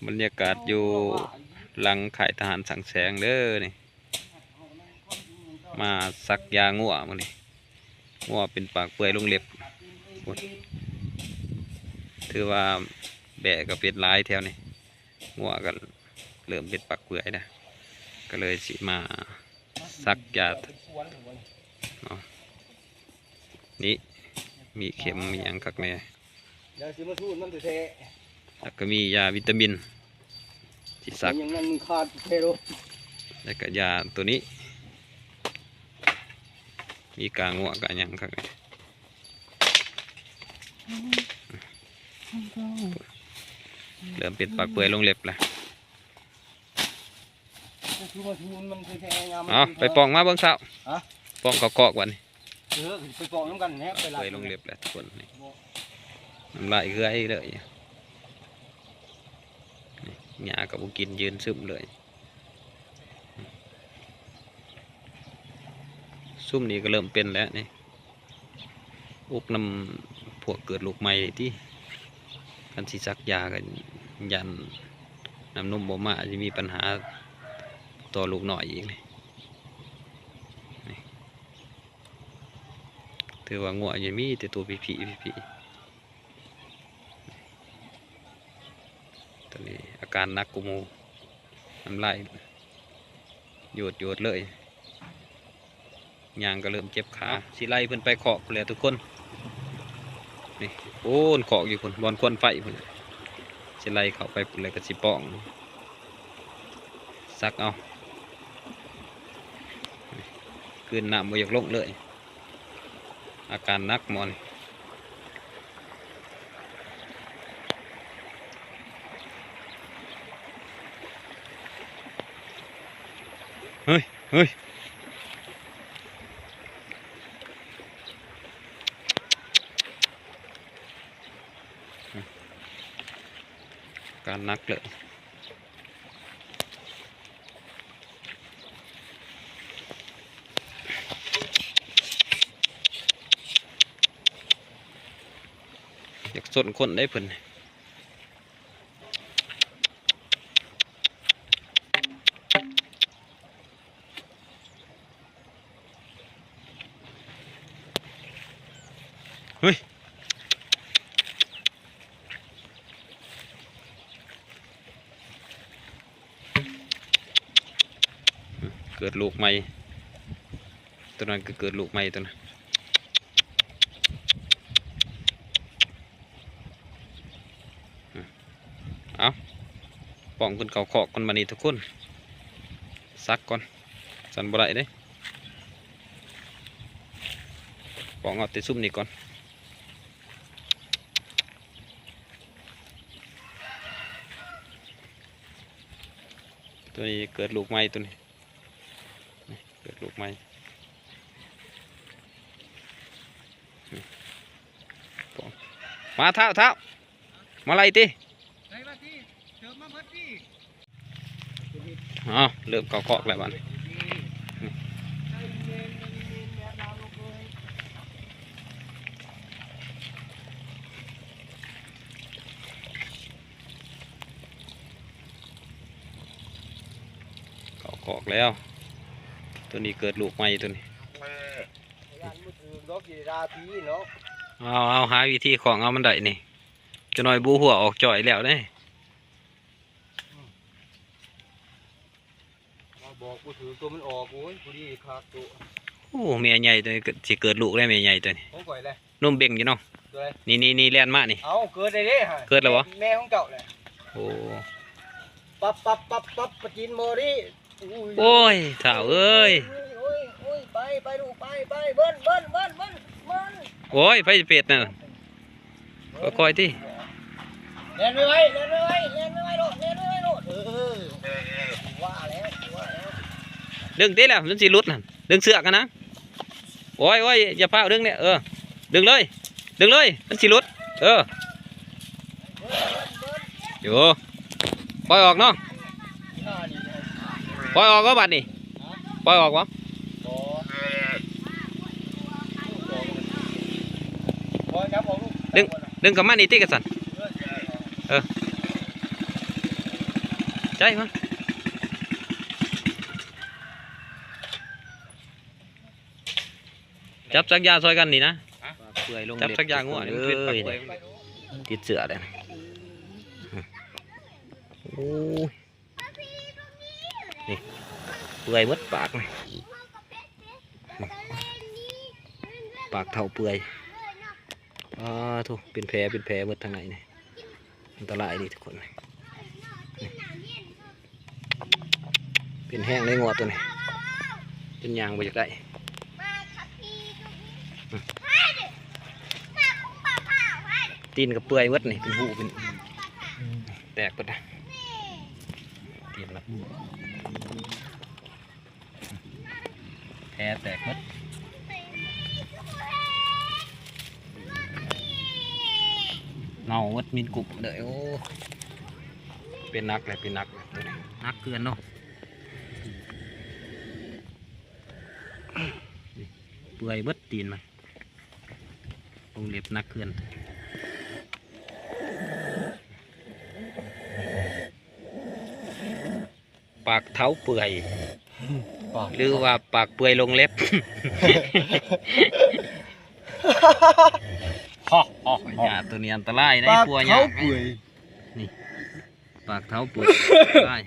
บรรยากาศอยู่หลังค่ายทหารสังแสงเด้อนี่มาซักยางัวมื้อนี้งัวเป็นปากเปื่อยลงเล็บถือว่าแบะก็เป็นหลายแถวนี่งัวก็เริ่มเป็นปากเปื่อยนะก็เลยสิมาซักยาเนาะนี่มีเข็มมีหยังคักแน่แล้วก็มียาวิตามินที่ซักแล้วก็ยาตัวนี้มีกางงัวกางหยังคักแน่เริ่มเป็นปากเปื่อยลงเล็บแล้วเอาไปปองมาเบิ่งเช้าปองเกาะๆวันนี้ไปปองน้ำกันเนี่ยไปลงเล็บแล้วทุกคนนี่น้ำลายเกลือเลยหญ้ากับบุกินยืนซึมเลยซุ่มนี้ก็เริ่มเป็นแล้วนี่อุกน้ำพวกเกิดลูกใหม่ที่กันสิซักยากันยันน้ำนมบ่มาจะมีปัญหาต่อลูกหน่อยอีกเลยถือว่างัวยังมีแต่ตัวผีตอนนี้อาการนักกุมูน้ำลายหยดเลยยางก็เริ่มเจ็บขาสิไล่เพิ่นไปเคาะเลยทุกคนนี่โอ้นเคาะอยู่คนบอลควันไฟเพิ่นสิไล่เข้าไปเลยก็สิป้องซักเอาคืนน้ำบ่อยากลงเลยอาการนักมอนเฮ้ยการนักเลยอยากสนคนได้เพิ่นเฮ้ยเกิดลูกใหม่ตัวนั้นก็เกิดลูกใหม่ตัวนั้นเอาป้องคนเขาขอกคนมานี่ทุกคนซักก่อนสันบ่ได้เด้ป้องเอาแต่ซุ่มนี่ก่อนตัวนี้เกิดลูกใหม่ตัวนี้เกิดลูกใหม่มาเท้ามาไล่ติอ๋อเริ่มเกาะแล้วบ้านเกาะแล้วตัวนี้เกิดลูกใหม่ตัวนี้เอาหาวิธีของเอามันได้นี่จะน้อยบูหัวออกจ่อยแล้วได้บอกกูถือตัวมันออกโอ้ยกูดีขาดตัวโอ้เมียใหญ่ตัวนี้สิเกิดลูกได้เมียใหญ่ตัวนี้นุ่มเบ่งอยู่เนาะนี่แลนมากนี่เอาเกิดได้เด้ฮะเกิดแล้ววะแม่ของเก่าเลยโอ้ปั๊บปะจินโมดิโอ้ยสาวเอ้ยไปดูไปเบิ้ลโอ้ยไฟเป็ดน่ะค่อยๆที่เล่นไม่ไหวโลดว่าแล้วดึงตีแล้วดึงสีรุดน่ะดึงเสือกกันนะโอ้ยอย่าพลาดดึงเนี่ยดึงเลยมันสีรุดอยู่ปล่อยออกเนาะปล่อยออกก็บัดนี่ปล่อยออกวะดึงกับมันนี่ตีกันสัน ใจมั้งจับสักยาซอยกันนี่นะ เปื่อยลง จับสักยางัวนี่มันเป็นปากเปื่อย ติดเสือเลยนะโอ้ยนี่เปื่อยหมดปากเลยปากเท่าเปื่อยทุกเป็นแผลหมดทางไหนนี่อันตรายดีทุกคนนี่เป็นแห้งเลยงอตัวนี้เป็นยางไปจากได้ตีนกับเปื่อยหมดนี่เป็นหูเป็นแตกหมดนะตีนละแผลแตกหมดเน่าหมดมีนกุบเด้อโอ้เป็นนักเลยตัวนี้นักเกินเนาะเปื่อยเบิดตีนมันลงเล็บนักเกินปากเท้าเปื่อยหรือว่าปากเปื่อยลงเล็บหยาตัวนี้อันตรายนะไอ้ปัวหยานี่ปากเท้าเปื่อยได้